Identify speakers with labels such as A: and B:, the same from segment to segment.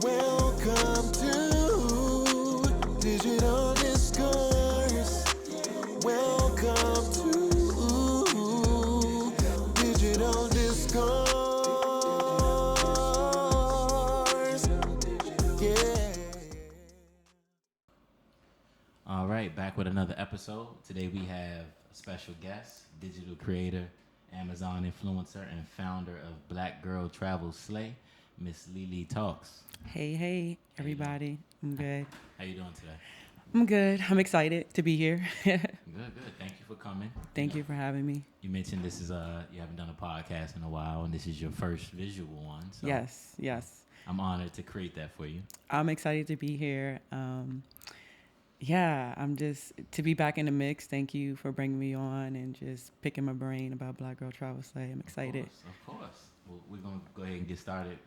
A: Welcome to Digital Discourse. Welcome to Digital Discourse. Yeah.
B: All right, back with another episode. Today we have a special guest, digital creator, Amazon influencer, and founder of Black Girl Travel Slay, Miss LeeLeeTalks.
C: Hey,
B: How you doing?
C: everybody. I'm good.
B: How you doing today?
C: I'm good. I'm excited to be here.
B: Good. Thank you for coming.
C: Thank you for having me.
B: You mentioned this is you haven't done a podcast in a while, and this is your first visual one. So
C: Yes.
B: I'm honored to create that for you.
C: I'm excited to be here. I'm just to be back in the mix. Thank you for bringing me on and just picking my brain about Black Girl Travel Slay. I'm excited.
B: Of course. Well, we're gonna go ahead and get started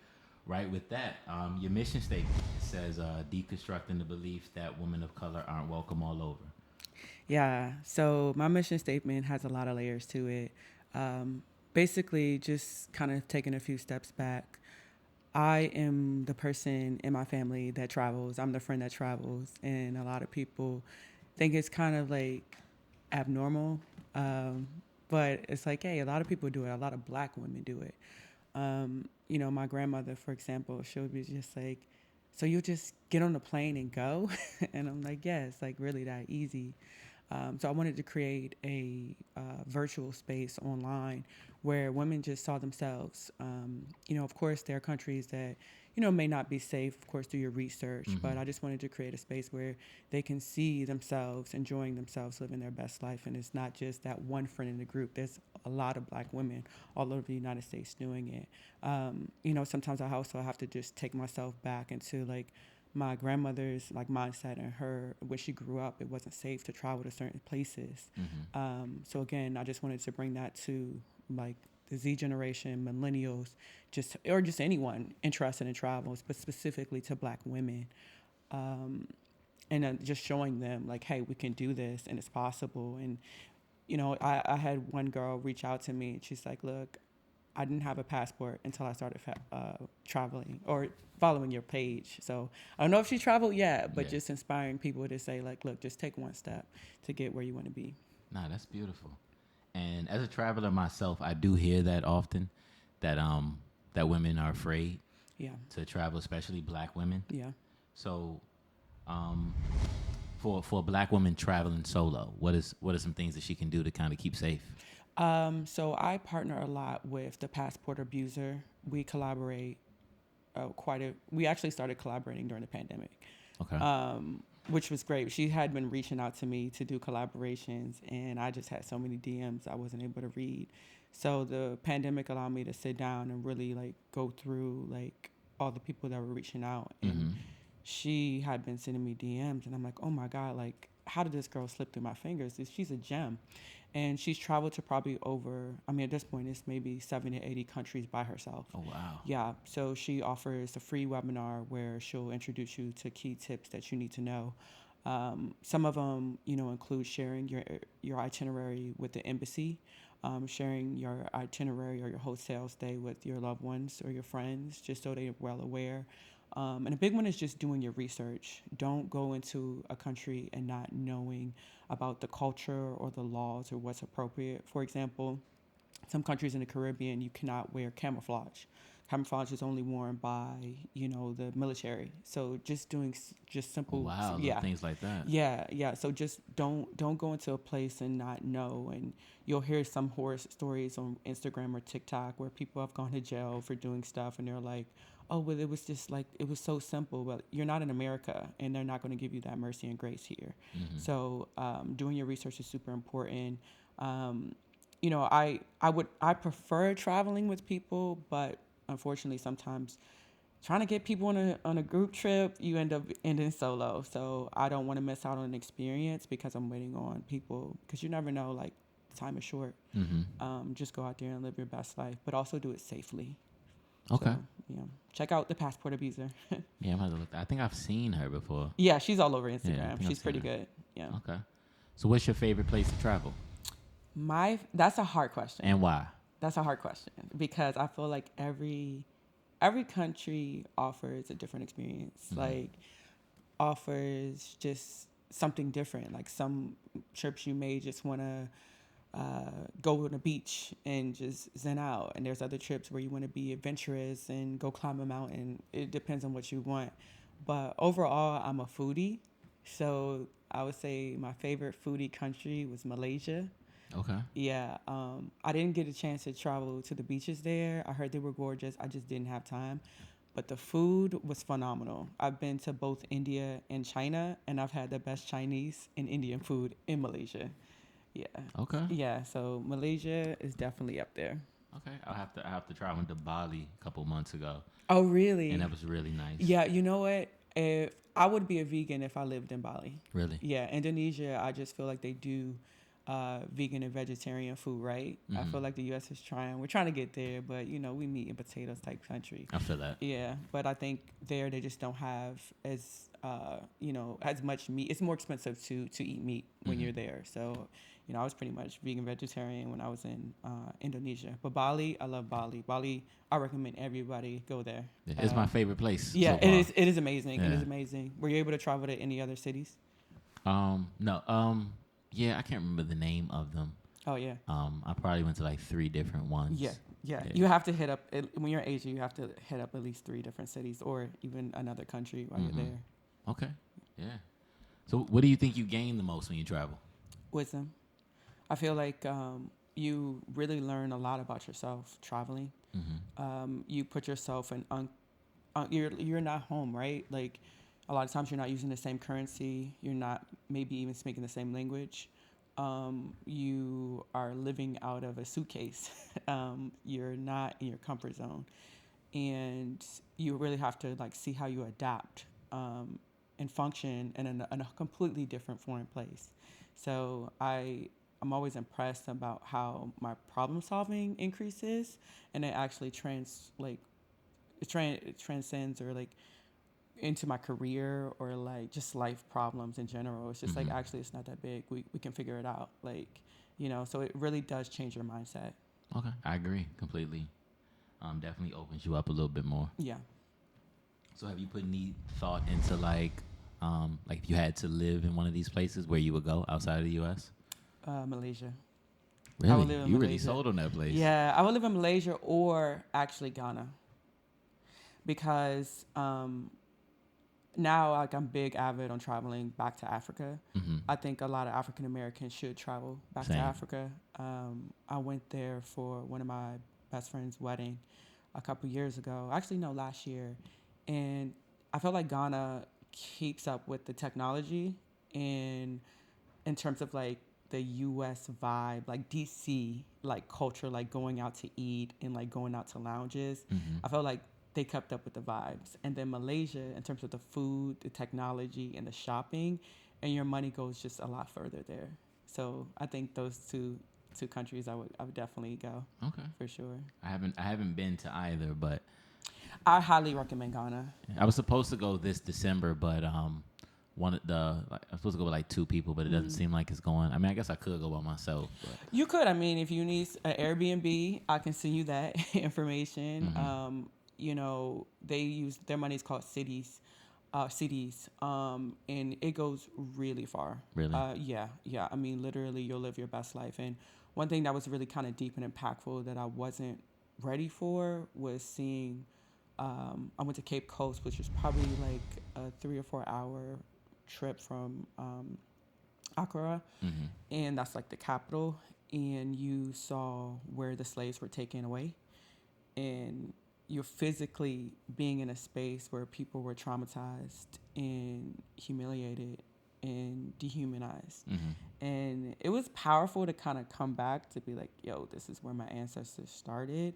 B: right with that. Your mission statement says deconstructing the belief that women of color aren't welcome all over.
C: Yeah. So my mission statement has a lot of layers to it. Basically, just kind of taking a few steps back. I am the person in my family that travels. I'm the friend that travels, and a lot of people think it's kind of like abnormal. But it's like, hey, a lot of people do it. A lot of Black women do it. My grandmother, for example, she would be just like, so you just get on the plane and go? And I'm like, yeah, it's like really that easy. So I wanted to create a virtual space online where women just saw themselves. Of course, there are countries that, may not be safe, of course, do your research.
B: Mm-hmm.
C: But I just wanted to create a space where they can see themselves, enjoying themselves, living their best life. And it's not just that one friend in the group. There's a lot of Black women all over the United States doing it. Sometimes I also have to just take myself back into like my grandmother's like mindset and her when she grew up, it wasn't safe to travel to certain places.
B: Mm-hmm.
C: So again, I just wanted to bring that to like the Z generation, millennials, just anyone interested in travels, but specifically to Black women. And just showing them like, hey, we can do this and it's possible. And, I had one girl reach out to me and she's like, look, I didn't have a passport until I started traveling or following your page. So I don't know if she traveled yet, but just inspiring people to say like, look, just take one step to get where you want to be.
B: Nah, that's beautiful. And as a traveler myself, I do hear that often, that that women are afraid to travel, especially Black women.
C: Yeah.
B: So, for a Black woman traveling solo, what are some things that she can do to kind of keep safe?
C: So I partner a lot with the Passport Abuser. We collaborate we actually started collaborating during the pandemic.
B: Okay.
C: Which was great. She had been reaching out to me to do collaborations, and I just had so many DMs I wasn't able to read. So the pandemic allowed me to sit down and really like go through like all the people that were reaching out. And
B: Mm-hmm.
C: she had been sending me DMs, and I'm like, oh my God, like how did this girl slip through my fingers? She's a gem. And she's traveled to probably at this point, it's maybe 70 to 80 countries by herself.
B: Oh, wow.
C: Yeah. So she offers a free webinar where she'll introduce you to key tips that you need to know. Some of them, include sharing your itinerary with the embassy, sharing your itinerary or your hotel stay with your loved ones or your friends, just so they're well aware. And a big one is just doing your research. Don't go into a country and not knowing about the culture or the laws or what's appropriate. For example, some countries in the Caribbean, you cannot wear camouflage. Camouflage is only worn by, the military. So just doing just simple,
B: Things like that.
C: Yeah. So just don't go into a place and not know. And you'll hear some horror stories on Instagram or TikTok where people have gone to jail for doing stuff, and they're like, oh, well, it was just like, it was so simple, but you're not in America and they're not going to give you that mercy and grace here.
B: Mm-hmm.
C: So doing your research is super important. I prefer traveling with people, but unfortunately sometimes trying to get people on a group trip, you end up ending solo. So I don't want to miss out on an experience because I'm waiting on people, because you never know, like time is short.
B: Mm-hmm.
C: Just go out there and live your best life, but also do it safely.
B: Okay.
C: So, check out the Passport Abuser.
B: Yeah, I'm gonna look. I think I've seen her before.
C: Yeah, she's all over Instagram.
B: Yeah,
C: She's pretty good. Yeah.
B: Okay. So what's your favorite place to travel?
C: That's a hard question.
B: And why?
C: That's a hard question because I feel like every every country offers a different experience. Like offers just something different. Like some trips you may just want to go on the beach and just zen out, and there's other trips where you want to be adventurous and go climb a mountain. It depends on what you want. But overall, I'm a foodie, so I would say my favorite foodie country was Malaysia.
B: Okay.
C: Yeah, I didn't get a chance to travel to the beaches there. I heard they were gorgeous. I just didn't have time. But the food was phenomenal. I've been to both India and China, and I've had the best Chinese and Indian food in Malaysia. Yeah.
B: Okay.
C: Yeah, so Malaysia is definitely up there.
B: Okay. I have to try. I went to Bali a couple months ago,
C: Oh, really?
B: and that was really nice.
C: Yeah, you know what? If I would be a vegan if I lived in Bali.
B: Really.
C: Yeah, Indonesia, I just feel like they do vegan and vegetarian food, right? I feel like the U.S. is trying. We're trying to get there, but we meat and potatoes type country.
B: I feel that.
C: Yeah, but I think there they just don't have as as much meat. It's more expensive to eat meat when you're there. So, I was pretty much vegan vegetarian when I was in Indonesia. But Bali, I love Bali. Bali, I recommend everybody go there.
B: Yeah, it's my favorite place.
C: Yeah,
B: so far.
C: it is amazing. It
B: Yeah.
C: is amazing. Were you able to travel to any other cities?
B: No. Yeah, I can't remember the name of them.
C: Oh yeah.
B: I probably went to like 3 different ones.
C: Yeah.
B: Yeah.
C: You have to hit up when you're in Asia. You have to hit up at least 3 different cities, or even another country while you're there.
B: Okay. Yeah. So, what do you think you gain the most when you travel?
C: Wisdom. I feel like you really learn a lot about yourself traveling. You put yourself in you're not home, right? Like a lot of times you're not using the same currency. You're not maybe even speaking the same language. You are living out of a suitcase. You're not in your comfort zone, and you really have to like see how you adapt and function in a completely different foreign place. So I'm always impressed about how my problem solving increases, and it actually it transcends or like into my career or like just life problems in general. It's just like actually it's not that big. We can figure it out. Like so it really does change your mindset.
B: Okay, I agree completely. Definitely opens you up a little bit more.
C: Yeah.
B: So, have you put any thought into like if you had to live in one of these places, where you would go outside of the U.S.?
C: Malaysia.
B: Really?
C: would live in
B: You really
C: Malaysia.
B: sold on that place.
C: Yeah, I would live in Malaysia or actually Ghana, because now like I'm big avid on traveling back to Africa. I think a lot of African Americans should travel back
B: Same.
C: to Africa. I went there for one of my best friend's wedding a couple years ago. Actually, no, last year, and I felt like Ghana keeps up with the technology in terms of like the U.S. vibe, like DC, like culture, like going out to eat and like going out to lounges. I felt like they kept up with the vibes. And then Malaysia, in terms of the food, the technology, and the shopping, and your money goes just a lot further there. So I think those two countries I would definitely go.
B: Okay.
C: For sure.
B: I haven't been to either, but
C: I highly recommend Ghana.
B: I was supposed to go this December, but I'm supposed to go with like 2 people, but it doesn't seem like it's going. I mean, I guess I could go by myself. But.
C: You could. I mean, if you need an Airbnb, I can send you that information. They use their money is called CDs, and it goes really far.
B: Really?
C: Yeah. I mean, literally, you'll live your best life. And one thing that was really kind of deep and impactful that I wasn't ready for was seeing. I went to Cape Coast, which was probably like a 3 or 4 hour trip from Accra, and that's like the capital. And you saw where the slaves were taken away, and you're physically being in a space where people were traumatized and humiliated and dehumanized. And it was powerful to kind of come back to be like, yo, this is where my ancestors started.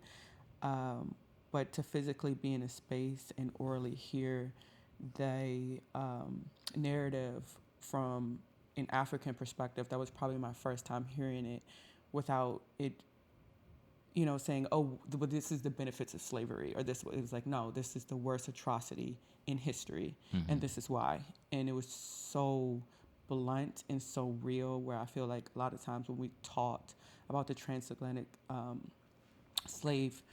C: But to physically be in a space and orally hear the narrative from an African perspective, that was probably my first time hearing it without it, saying, oh, but this is the benefits of slavery, or this. It was like, no, this is the worst atrocity in history, and this is why. And it was so blunt and so real, where I feel like a lot of times when we taught about the transatlantic slave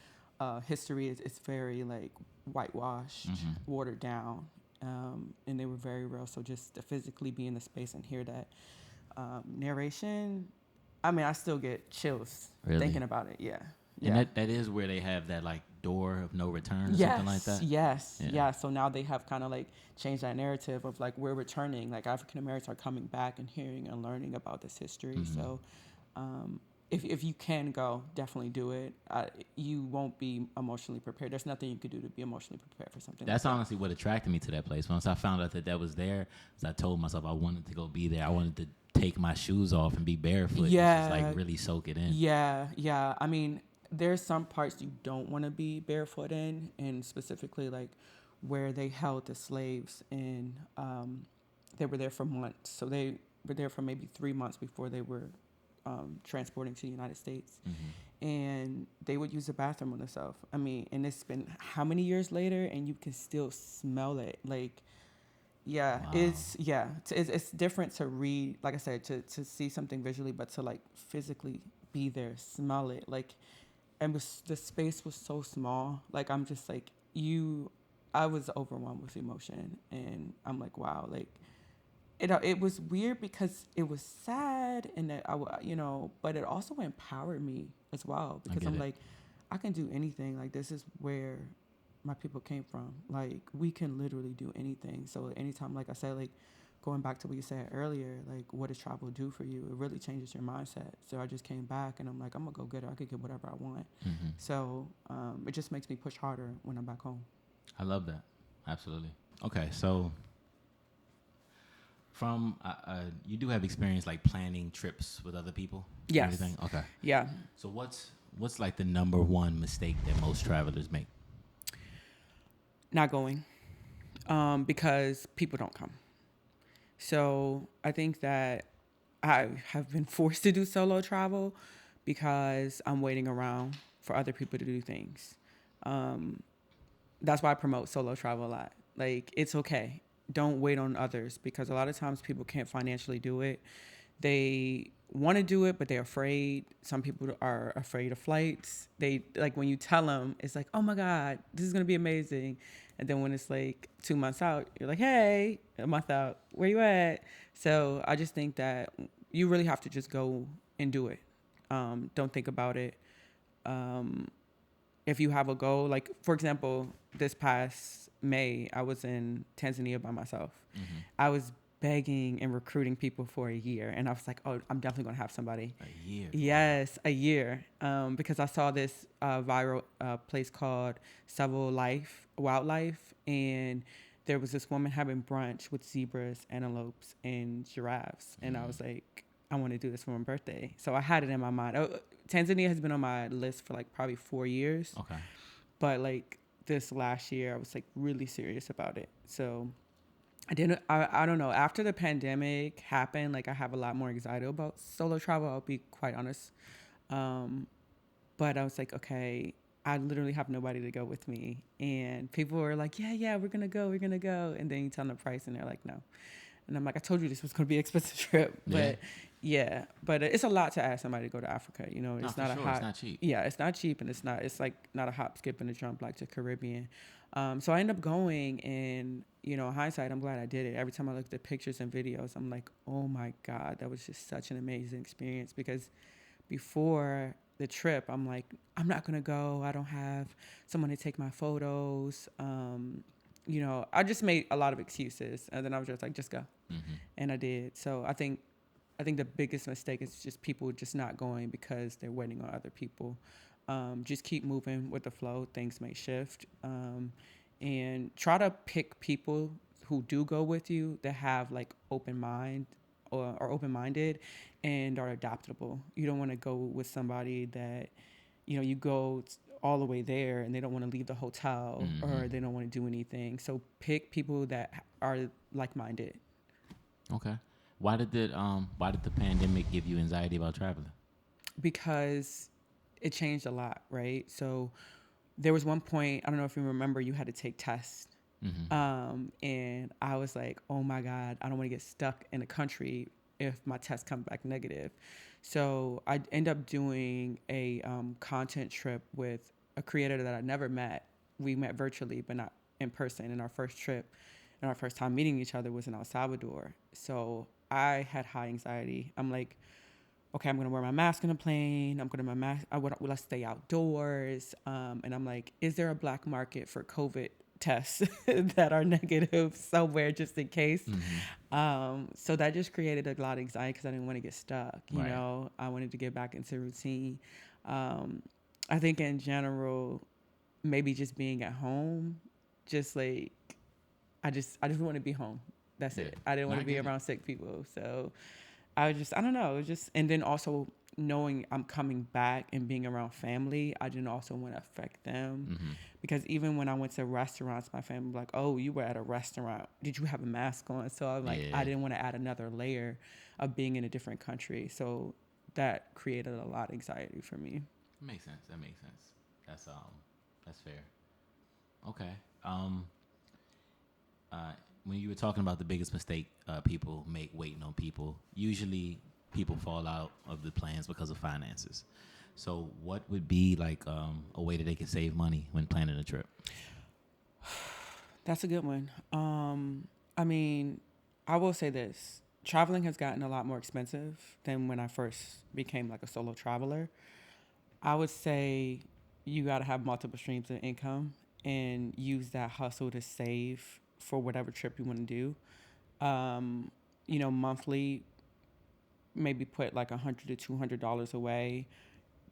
C: history is it's very like whitewashed, watered down, and they were very real. So just to physically be in the space and hear that narration, I mean, I still get chills
B: Really?
C: thinking about it. Yeah.
B: And
C: Yeah.
B: that is where they have that like door of no return or
C: Yes,
B: something like that.
C: yes,
B: Yeah.
C: yeah. So now they have kind of like changed that narrative of like we're returning, like African Americans are coming back and hearing and learning about this history. So if you can go, definitely do it. You won't be emotionally prepared. There's nothing you could do to be emotionally prepared for something.
B: That's
C: like
B: honestly what attracted me to that place. Once I found out that that was there, as I told myself I wanted to go be there. I wanted to take my shoes off and be barefoot.
C: Yeah.
B: And just like really soak it in.
C: Yeah, yeah. I mean, there's some parts you don't want to be barefoot in, and specifically like where they held the slaves and they were there for months. So they were there for maybe 3 months before they were transporting to the United States. And they would use the bathroom on themselves. I mean, and it's been how many years later, and you can still smell it. Like, yeah,
B: Wow.
C: it's different to read, like I said, to see something visually, but to like physically be there, smell it. Like, and the space was so small. Like, I'm just like I was overwhelmed with emotion, and I'm like, wow, like it was weird because it was sad, and that but it also empowered me as well, because I'm like, I can do anything. Like, this is where my people came from. Like, we can literally do anything. So anytime, like I said, like going back to what you said earlier, like what does travel do for you? It really changes your mindset. So I just came back and I'm like, I'm gonna go get it. I could get whatever I want. So it just makes me push harder when I'm back home.
B: I love that. Absolutely. Okay, so from you do have experience like planning trips with other people.
C: Yes.
B: Everything. Okay.
C: Yeah.
B: So what's like the number one mistake that most travelers make?
C: Not going, because people don't come. So I think that I have been forced to do solo travel because I'm waiting around for other people to do things. That's why I promote solo travel a lot. Like, it's okay. Don't wait on others, because a lot of times people can't financially do it. They want to do it, but they're afraid. Some people are afraid of flights. They like when you tell them, it's like, oh my God, this is going to be amazing. And then when it's like 2 months out, you're like, hey, a month out, where you at? So I just think that you really have to just go and do it. Don't think about it. If you have a goal, like for example, this past May, I was in Tanzania by myself. I was begging and recruiting people for a year, and I was like, oh, I'm definitely gonna have somebody.
B: A year.
C: Yes, a year. Because I saw this viral place called Wildlife, and there was this woman having brunch with zebras, antelopes, and giraffes, and I was like, I want to do this for my birthday. So I had it in my mind. Tanzania has been on my list for like probably 4 years.
B: Okay.
C: But like this last year, I was like really serious about it. So I don't know. After the pandemic happened, like I have a lot more anxiety about solo travel. I'll be quite honest. But I was like, okay, I literally have nobody to go with me. And people were like, yeah, we're going to go. And then you tell them the price and they're like, no. And I'm like, I told you this was going to be an expensive trip. But but it's a lot to ask somebody to go to Africa. You know, it's not
B: it's not cheap.
C: Yeah, it's not cheap. And it's like not a hop, skip, and a jump like the Caribbean. So I ended up going, and, hindsight, I'm glad I did it. Every time I look at the pictures and videos, I'm like, oh my God, that was just such an amazing experience. Because before the trip, I'm like, I'm not going to go. I don't have someone to take my photos. I just made a lot of excuses, and then I was just like, just go. And I did. So I think the biggest mistake is just people just not going because they're waiting on other people. Just keep moving with the flow. Things may shift. And try to pick people who do go with you that have like open mind or open-minded and are adaptable. You don't want to go with somebody that, you go all the way there and they don't want to leave the hotel or they don't want to do anything. So pick people that are like-minded.
B: Okay. Why did the pandemic give you anxiety about traveling?
C: Because it changed a lot, right? So there was one point, I don't know if you remember, you had to take tests. And I was like, oh my God, I don't want to get stuck in a country if my test comes back negative. So I end up doing a content trip with a creator that I never met. We met virtually, but not in person. And our first trip and our first time meeting each other was in El Salvador. So I had high anxiety. I'm like, okay, I'm gonna wear my mask on a plane. I'm gonna my mask. Let's stay outdoors. And I'm like, is there a black market for COVID tests that are negative somewhere just in case? So that just created a lot of anxiety because I didn't want to get stuck. You
B: Right.
C: know, I wanted to get back into routine. I think in general, maybe just being at home, just like I just want to be home. That's
B: Yeah.
C: it. I didn't
B: No,
C: want
B: I
C: to be
B: get it.
C: around sick people. So I don't know. It was just, and then also knowing I'm coming back and being around family, I didn't also want to affect them. Because even when I went to restaurants, my family was like, oh, you were at a restaurant. Did you have a mask on? So I'm like,
B: Yeah.
C: I didn't want to add another layer of being in a different country. So that created a lot of anxiety for me.
B: Makes sense. That makes sense. That's fair. Okay. Um, when you were talking about the biggest mistake people make waiting on people, usually people fall out of the plans because of finances. So, what would be like a way that they can save money when planning a trip?
C: That's a good one. I mean, I will say this. Traveling has gotten a lot more expensive than when I first became like a solo traveler. I would say you got to have multiple streams of income and use that hustle to save for whatever trip you want to do. You know, monthly, maybe put like $100 to $200 away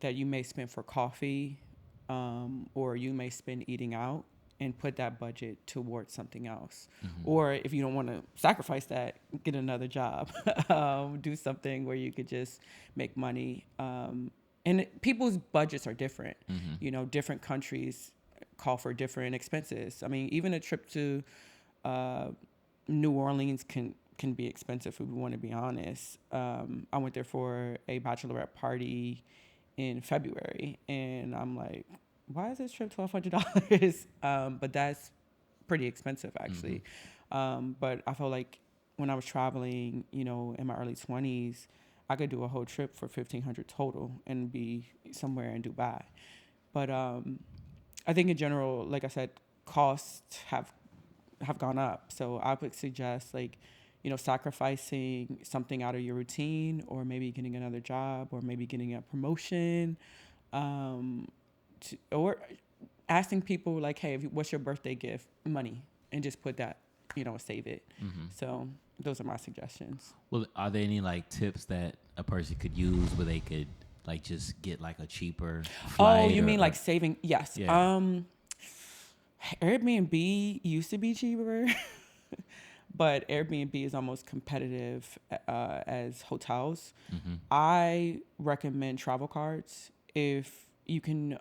C: that you may spend for coffee, or you may spend eating out, and put that budget towards something else. Or if you don't want to sacrifice that, get another job, do something where you could just make money. And people's budgets are different. You know, different countries call for different expenses. I mean, even a trip to New Orleans can be expensive if we want to be honest. I went there for a bachelorette party in February, and I'm like, why is this trip $1,200? But that's pretty expensive actually. But I felt like when I was traveling, you know, in my early 20s, I could do a whole trip for $1,500 total and be somewhere in Dubai. But I think in general, like I said, costs have gone up. So I would suggest like, you know, sacrificing something out of your routine, or maybe getting another job, or maybe getting a promotion, or asking people like, hey, what's your birthday gift? Money, and just put that, you know, save it. So those are my suggestions.
B: Well, are there any like tips that a person could use where they could like just get like a cheaper flight?
C: Oh, you mean like saving? Yes.
B: Yeah.
C: Airbnb used to be cheaper, but Airbnb is almost competitive as hotels. I recommend travel cards. If you can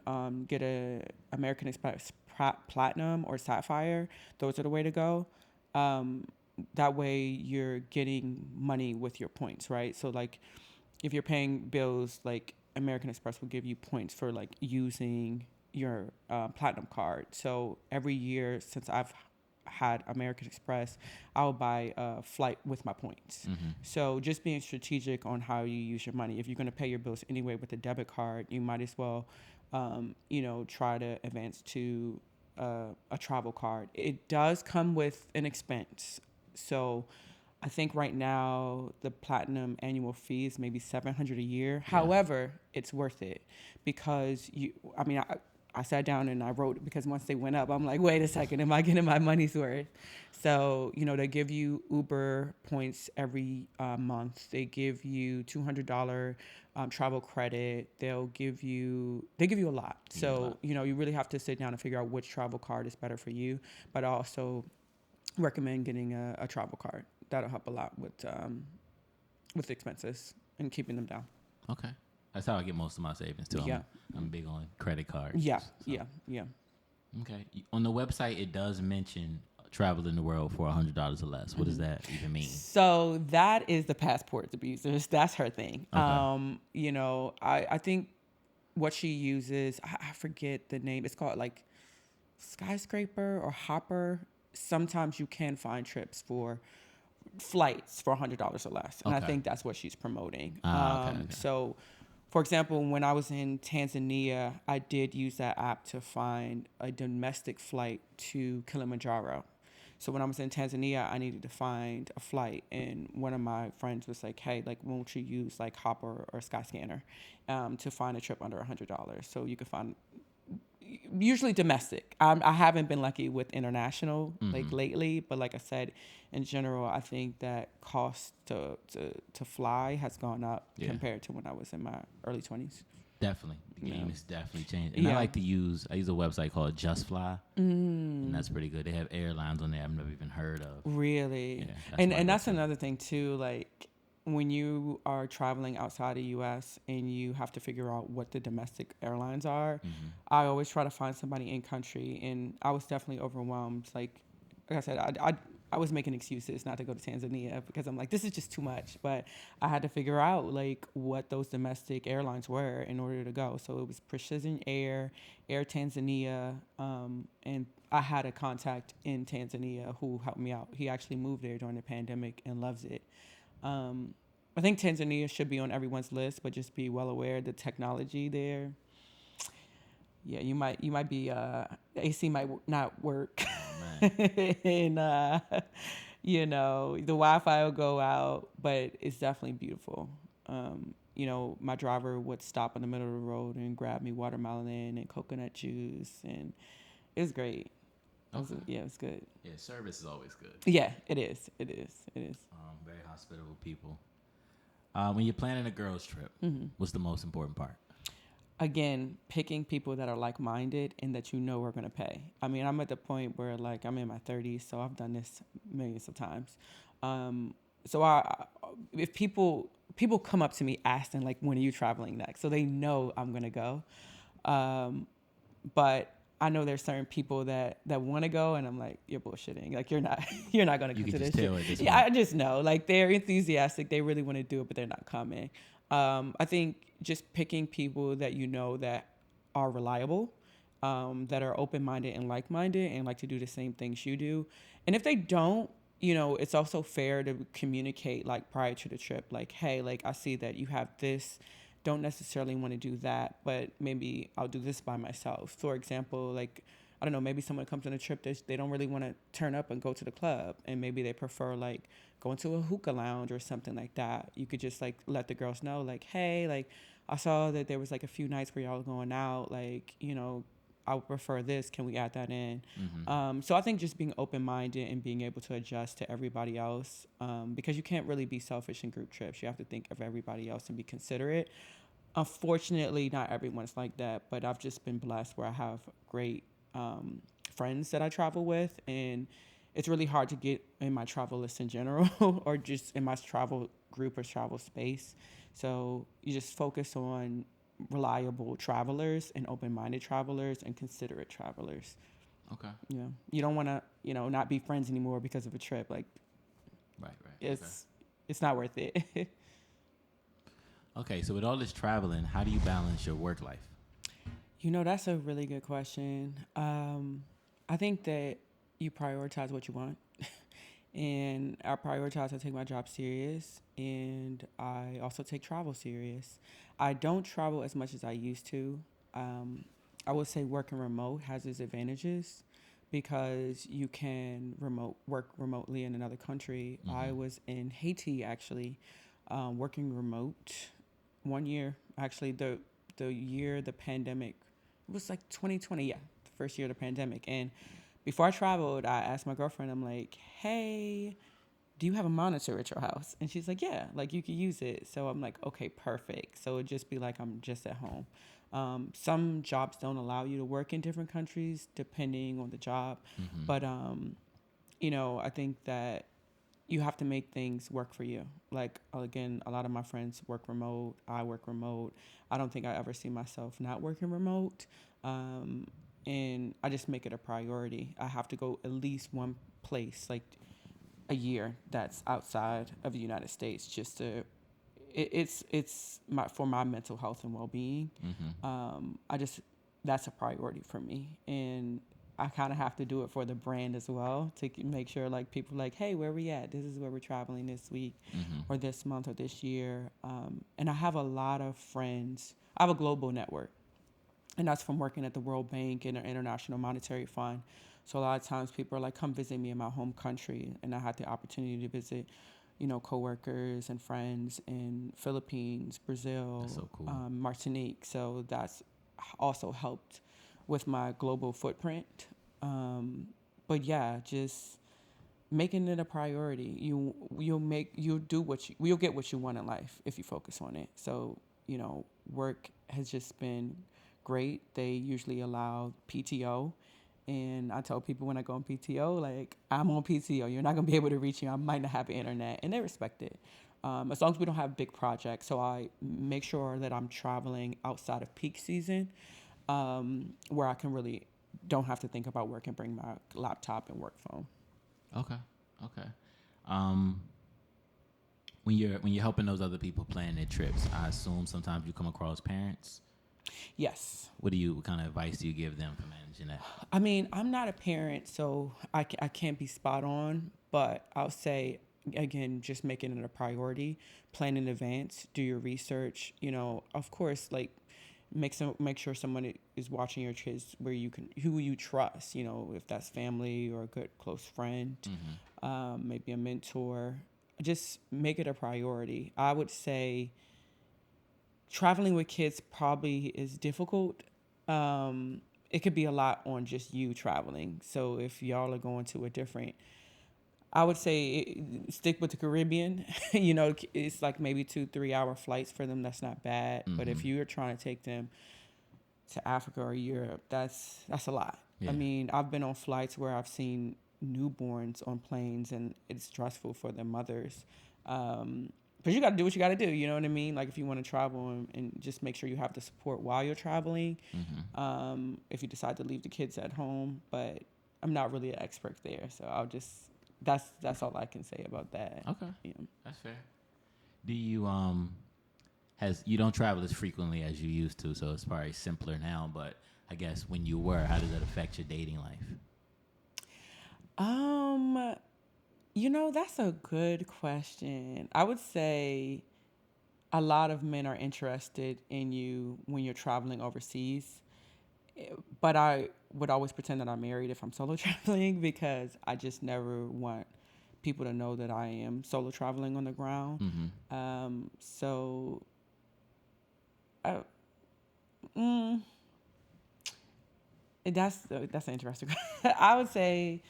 C: get a American Express Platinum or Sapphire, those are the way to go. That way you're getting money with your points, right? So like if you're paying bills, like American Express will give you points for like using your platinum card. So every year since I've had American Express, I'll buy a flight with my points. So just being strategic on how you use your money. If you're going to pay your bills anyway with a debit card, you might as well, you know, try to advance to a travel card. It does come with an expense. So I think right now the platinum annual fee is maybe $700 a year.
B: Yeah.
C: However, it's worth it because I sat down and I wrote it because once they went up, I'm like, wait a second, am I getting my money's worth? So, you know, they give you Uber points every month. They give you $200 travel credit. They give you a lot. So, you know, you really have to sit down and figure out which travel card is better for you. But I also recommend getting a travel card. That'll help a lot with expenses and keeping them down.
B: Okay. That's how I get most of my savings too.
C: Yeah.
B: I'm big on credit cards.
C: Yeah,
B: so.
C: yeah.
B: Okay. On the website, it does mention traveling the world for $100 or less. What does that even mean?
C: So that is the passport abusers. That's her thing.
B: Okay.
C: You know, I think what she uses, I forget the name. It's called like Skyscraper or Hopper. Sometimes you can find trips for flights for $100 or less, and I
B: Okay.
C: think that's what she's promoting.
B: Okay.
C: So For example, when I was in Tanzania, I did use that app to find a domestic flight to Kilimanjaro. So when I was in Tanzania, I needed to find a flight, and one of my friends was like, "Hey, like, won't you use like Hopper or Skyscanner to find a trip under $100? So you could find usually domestic. I haven't been lucky with international like lately, but like I said, in general, I think that cost to fly has gone up
B: Yeah.
C: compared to when I was in my early 20s.
B: Definitely. The game
C: Yeah.
B: has definitely changed. And
C: Yeah.
B: I use a website called Just Fly, and that's pretty good. They have airlines on there I've never even heard of.
C: Really.
B: Yeah, that's
C: and
B: my
C: and that's
B: go-to.
C: another thing too, like when you are traveling outside the US and you have to figure out what the domestic airlines are, I always try to find somebody in country, and I was definitely overwhelmed. Like I said, I was making excuses not to go to Tanzania because I'm like, this is just too much. But I had to figure out like what those domestic airlines were in order to go. So it was Precision Air, Air Tanzania, and I had a contact in Tanzania who helped me out. He actually moved there during the pandemic and loves it. I think Tanzania should be on everyone's list, but just be well aware the technology there. Yeah, you might be AC might not work,
B: Oh, man.
C: and the Wi-Fi will go out, but it's definitely beautiful. My driver would stop in the middle of the road and grab me watermelon and coconut juice, and it was great.
B: Okay.
C: Yeah, it was good.
B: Yeah, service is always good.
C: Yeah, it is. It is. It is.
B: Very hospitable people. When you're planning a girls' trip, what's the most important part?
C: Again, picking people that are like-minded and that you know are going to pay. I mean, I'm at the point where like I'm in my 30s, so I've done this millions of times. So if people come up to me asking like, when are you traveling next? So they know I'm going to go. But I know there's certain people that want to go, and I'm like, you're bullshitting. Like you're not you're not going to
B: You
C: come
B: can
C: to
B: just
C: this
B: tell
C: shit.
B: at this
C: Yeah, I
B: point.
C: just know. Like they're enthusiastic. They really want to do it, but they're not coming. I think just picking people that you know that are reliable, that are open-minded and like-minded and like to do the same things you do. And if they don't, it's also fair to communicate like prior to the trip, like, hey, like I see that you have this, don't necessarily want to do that, but maybe I'll do this by myself. For example, like, I don't know, maybe someone comes on a trip that they don't really want to turn up and go to the club, and maybe they prefer like going to a hookah lounge or something like that. You could just like let the girls know, like, hey, like I saw that there was like a few nights where y'all going out, like, I would prefer this. Can we add that in? So I think just being open-minded and being able to adjust to everybody else, because you can't really be selfish in group trips. You have to think of everybody else and be considerate. Unfortunately, not everyone's like that, but I've just been blessed where I have great friends that I travel with, and it's really hard to get in my travel list in general or just in my travel group or travel space. So you just focus on reliable travelers and open-minded travelers and considerate travelers.
B: Okay.
C: You don't want to, not be friends anymore because of a trip. Like
B: Right.
C: it's not worth it.
B: Okay. So with all this traveling, how do you balance your work life?
C: That's a really good question. I think that you prioritize what you want. And I prioritize, I take my job serious, and I also take travel serious. I don't travel as much as I used to. I would say working remote has its advantages because you can work remotely in another country. I was in Haiti actually, working remote 1 year. Actually, the year the pandemic, it was like 2020, yeah, the first year of the pandemic. And before I traveled, I asked my girlfriend, I'm like, hey, do you have a monitor at your house? And she's like, yeah, like you could use it. So I'm like, okay, perfect. So it'd just be like I'm just at home. Some jobs don't allow you to work in different countries depending on the job. But, I think that you have to make things work for you. Like, again, a lot of my friends work remote. I work remote. I don't think I ever see myself not working remote. And I just make it a priority. I have to go at least one place, like a year, that's outside of the United States, just to. It's for my mental health and well being. I just That's a priority for me, and I kind of have to do it for the brand as well to make sure like people like, hey, where we at? This is where we're traveling this week or this month or this year. And I have a lot of friends. I have a global network, and that's from working at the World Bank and the International Monetary Fund. So a lot of times people are like, come visit me in my home country. And I had the opportunity to visit, coworkers and friends in Philippines, Brazil,
B: That's so cool.
C: Martinique. So that's also helped with my global footprint. But yeah, just making it a priority. You'll get what you want in life if you focus on it. So, work has just been great. They usually allow PTO. And I tell people when I go on PTO, like, I'm on PTO. You're not going to be able to reach me. I might not have internet. And they respect it. As long as we don't have big projects. So I make sure that I'm traveling outside of peak season, where I can really don't have to think about work and bring my laptop and work phone.
B: Okay. Okay. Um, when you're helping those other people plan their trips, I assume sometimes you come across parents.
C: Yes.
B: What kind of advice do you give them for managing that?
C: I mean, I'm not a parent, so I can't be spot on, but I'll say, again, just making it a priority, plan in advance, do your research, of course, like make sure someone is watching your kids who you trust, if that's family or a good close friend, maybe a mentor, just make it a priority. I would say traveling with kids probably is difficult. It could be a lot on just you traveling. So if y'all are going to a different, I would say stick with the Caribbean. It's like maybe 2-3 hour flights for them. That's not bad. But if you're trying to take them to Africa or Europe, that's a lot.
B: Yeah.
C: I mean, I've been on flights where I've seen newborns on planes, and it's stressful for their mothers. But you got to do what you got to do. You know what I mean? Like if you want to travel and just make sure you have the support while you're traveling. If you decide to leave the kids at home, but I'm not really an expert there, so I'll just that's all I can say about that.
B: Okay.
C: Yeah.
B: That's fair. Do you you don't travel as frequently as you used to, so it's probably simpler now, but I guess when you were, how does that affect your dating life?
C: That's a good question. I would say a lot of men are interested in you when you're traveling overseas, but I would always pretend that I'm married if I'm solo traveling because I just never want people to know that I am solo traveling on the ground. So, that's an interesting. I would say.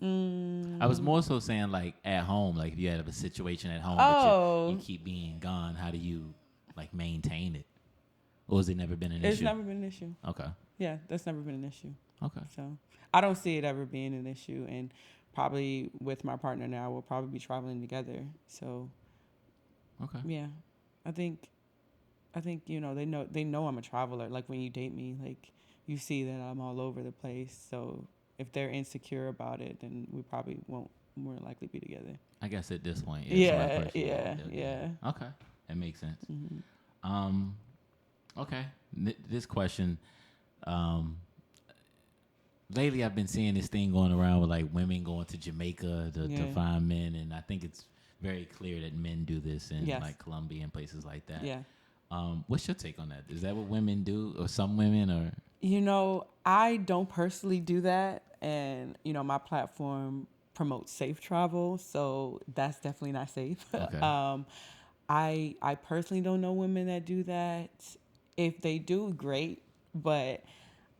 B: I was more so saying like at home, like if you have a situation at home, but you keep being gone, how do you like maintain it? Or has it never been an issue?
C: It's never been an issue.
B: Okay.
C: Yeah, that's never been an issue.
B: Okay.
C: So I don't see it ever being an issue, and probably with my partner now, we'll probably be traveling together. So.
B: Okay.
C: Yeah, I think they know I'm a traveler. Like when you date me, like you see that I'm all over the place. So if they're insecure about it, then we probably won't more likely be together.
B: I guess at this point,
C: Yeah.
B: Okay, that makes sense. Okay, this question. Lately, I've been seeing this thing going around with like women going to Jamaica to find men, and I think it's very clear that men do this in like Colombia and places like that.
C: Yeah.
B: What's your take on that? Is that what women do, or some women, or?
C: I don't personally do that, and my platform promotes safe travel, so that's definitely not safe.
B: Okay.
C: I personally don't know women that do that. If they do, great, but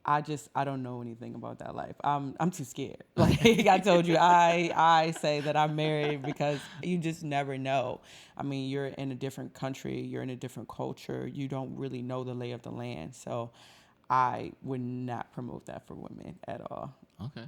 C: I don't know anything about that life. I'm too scared. Like I told you, I say that I'm married because you just never know. I mean, you're in a different country, you're in a different culture, you don't really know the lay of the land. So I would not promote that for women at all.
B: Okay.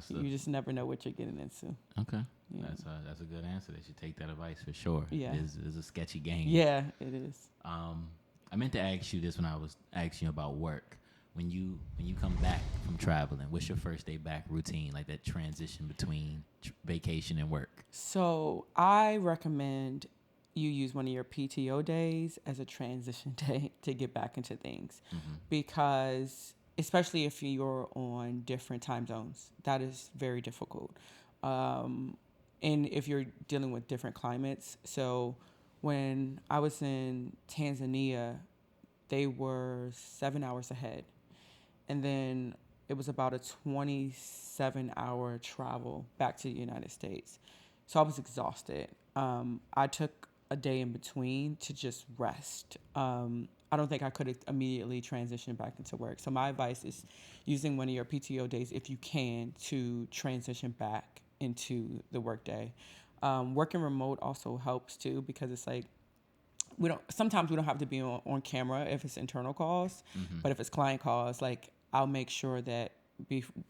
C: You just never know what you're getting into.
B: Okay.
C: Yeah.
B: That's a good answer. They should take that advice for sure.
C: Yeah.
B: It's a sketchy game.
C: Yeah, it is.
B: I meant to ask you this when I was asking you about work. When you come back from traveling, what's your first day back routine, like that transition between vacation and work?
C: So I recommend you use one of your PTO days as a transition day to get back into things, because especially if you're on different time zones. That is very difficult. Um, and if you're dealing with different climates. So when I was in Tanzania, they were 7 hours ahead. And then it was about a 27-hour travel back to the United States. So I was exhausted. I took a day in between to just rest. I don't think I could have immediately transitioned back into work. So my advice is using one of your PTO days if you can to transition back into the workday. Working remote also helps too because it's like we don't have to be on camera if it's internal calls, but if it's client calls, like I'll make sure that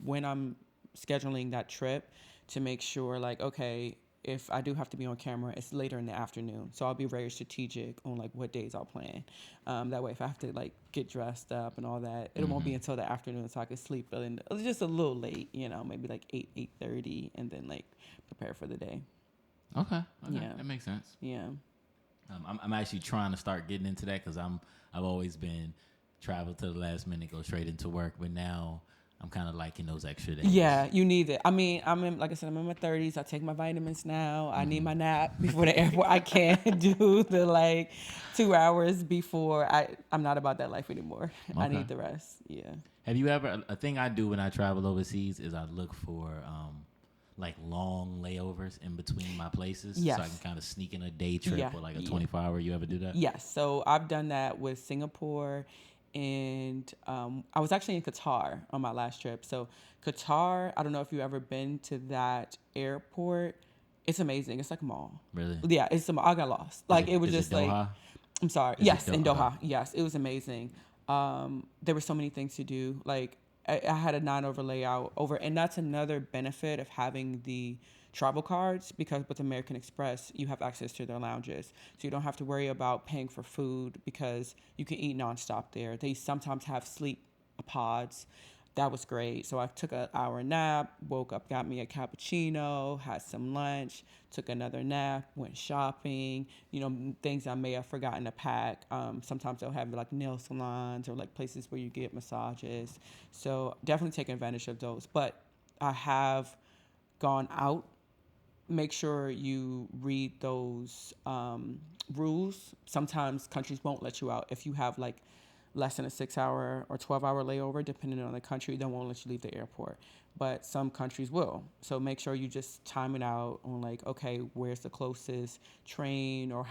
C: when I'm scheduling that trip to make sure like, okay, if I do have to be on camera, it's later in the afternoon. So I'll be very strategic on like what days I'll plan. That way, if I have to like get dressed up and all that, it won't be until the afternoon so I can sleep. And it's just a little late, maybe like 8:30, and then like prepare for the day.
B: Okay.
C: Yeah.
B: That makes sense.
C: Yeah.
B: I'm actually trying to start getting into that because I've always been travel to the last minute, go straight into work, but now I'm kind of liking those extra days.
C: Yeah, you need it. I mean, like I said, I'm in my 30s. I take my vitamins now. I need my nap before the airport. I can't do the like 2 hours before. I'm not about that life anymore. I
B: Okay.
C: need the rest. Yeah.
B: Have you ever, a thing I do when I travel overseas is I look for like long layovers in between my places so I
C: Yes.
B: can kind of sneak in a day trip
C: Yeah,
B: or like a
C: yeah.
B: 24-hour. You ever do that?
C: Yes. So I've done that with Singapore, and I was actually in Qatar on my last trip. So Qatar, I don't know if you've ever been to that airport. It's amazing. It's like a mall.
B: Really?
C: Yeah, it's a mall. I got lost. Like it was
B: Is
C: just
B: it
C: like,
B: Doha?
C: I'm sorry.
B: Is
C: Yes,
B: it
C: in
B: Okay.
C: Doha. Yes, it was amazing. There were so many things to do. Like I had a 9 over layout over, and that's another benefit of having the travel cards because with American Express you have access to their lounges, so you don't have to worry about paying for food because you can eat nonstop there. They sometimes have sleep pods. That was great. So I took an hour nap, woke up, got me a cappuccino, had some lunch, took another nap, went shopping, things I may have forgotten to pack. Sometimes they'll have like nail salons or like places where you get massages. So definitely take advantage of those. But I have gone out. Make sure you read those rules. Sometimes countries won't let you out if you have like less than a 6 hour or 12-hour layover, depending on the country. They won't let you leave the airport, but some countries will. So make sure you just time it out on like, okay, where's the closest train, or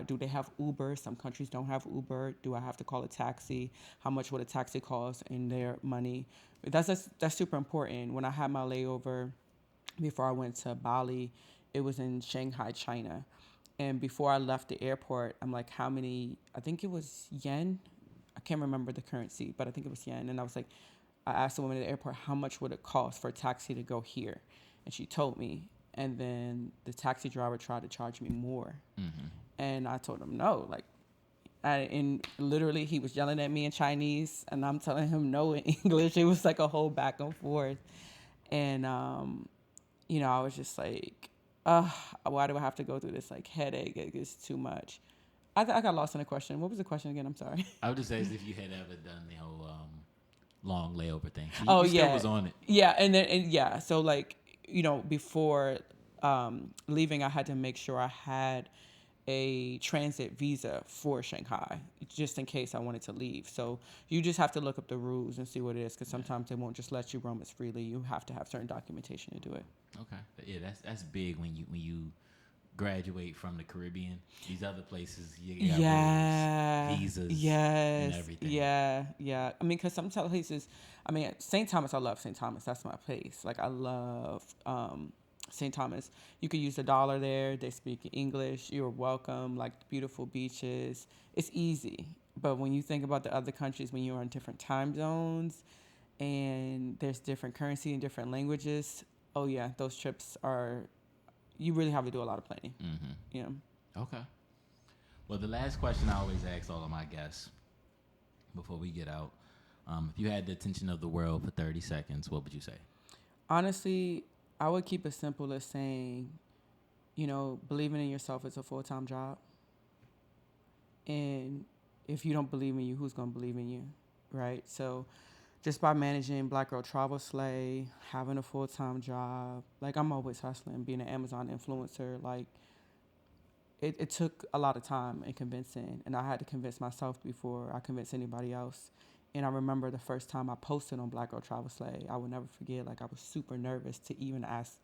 C: do they have Uber? Some countries don't have Uber. Do I have to call a taxi? How much would a taxi cost in their money? That's super important. When I had my layover before I went to Bali, it was in Shanghai, China. And before I left the airport, I'm like, how many? I think it was yen. I can't remember the currency, but I think it was yen. And I asked the woman at the airport, how much would it cost for a taxi to go here? And she told me. And then the taxi driver tried to charge me more. And I told him no. And literally he was yelling at me in Chinese, and I'm telling him no in English. It was like a whole back and forth. And, I was just like, why do I have to go through this like headache? It's too much. I got lost in the question. What was the question again? I'm sorry.
B: I would just say as if you had ever done the whole long layover thing. So
C: Oh
B: you still
C: yeah,
B: was on it.
C: yeah, and so like before leaving, I had to make sure I had a transit visa for Shanghai just in case I wanted to leave. So you just have to look up the rules and see what it is, because sometimes they won't just let you roam as freely. You have to have certain documentation to do it.
B: Okay. But yeah, that's big when you graduate from the Caribbean. These other places, you got rules, visas, and everything.
C: Yeah. I mean, because some places, St. Thomas, I love St. Thomas. That's my place. Like, I love St. Thomas. You could use $1 there. They speak English. You're welcome. Like, beautiful beaches. It's easy. But when you think about the other countries, when you're in different time zones and there's different currency and different languages, oh yeah, those trips are, you really have to do a lot of planning. Yeah.
B: Okay. Well, the last question I always ask all of my guests before we get out, if you had the attention of the world for 30 seconds, what would you say?
C: Honestly, I would keep it simple as saying, believing in yourself is a full-time job. And if you don't believe in you, who's going to believe in you, right? So just by managing Black Girl Travel Slay, having a full-time job, like I'm always hustling, being an Amazon influencer, like it took a lot of time and convincing, and I had to convince myself before I convinced anybody else. And I remember the first time I posted on Black Girl Travel Slay, I will never forget, like I was super nervous to even ask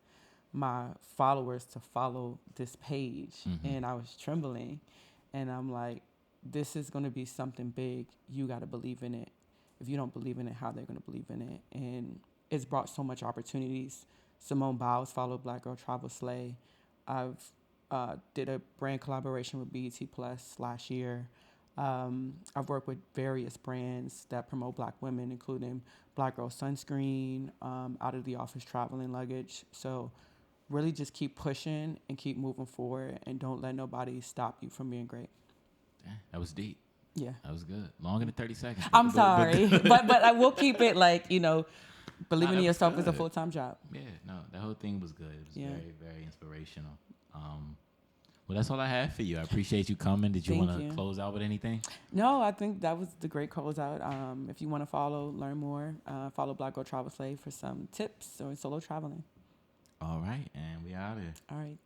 C: my followers to follow this page, and I was trembling, and I'm like, this is going to be something big. You got to believe in it. If you don't believe in it, how they're going to believe in it? And it's brought so much opportunities. Simone Biles followed Black Girl Travel Slay. I've did a brand collaboration with BET Plus last year. I've worked with various brands that promote Black women, including Black Girl Sunscreen, Out of the Office Traveling Luggage. So really just keep pushing and keep moving forward, and don't let nobody stop you from being great.
B: Damn, that was deep.
C: Yeah.
B: That was good. Longer than 30 seconds.
C: I'm sorry, but I will keep it like, believing
B: that
C: in
B: was
C: yourself is a
B: good.
C: full-time job.
B: Yeah, no, the whole thing was good. It was
C: Yeah.
B: very, very inspirational. Well, that's all I have for you. I appreciate you coming. Did you
C: Thank
B: want
C: you.
B: to close out with anything?
C: No, I think that was the great closeout. If you want to learn more, follow Black Girl Travel Slave for some tips or solo traveling.
B: All right, and we out here.
C: All right.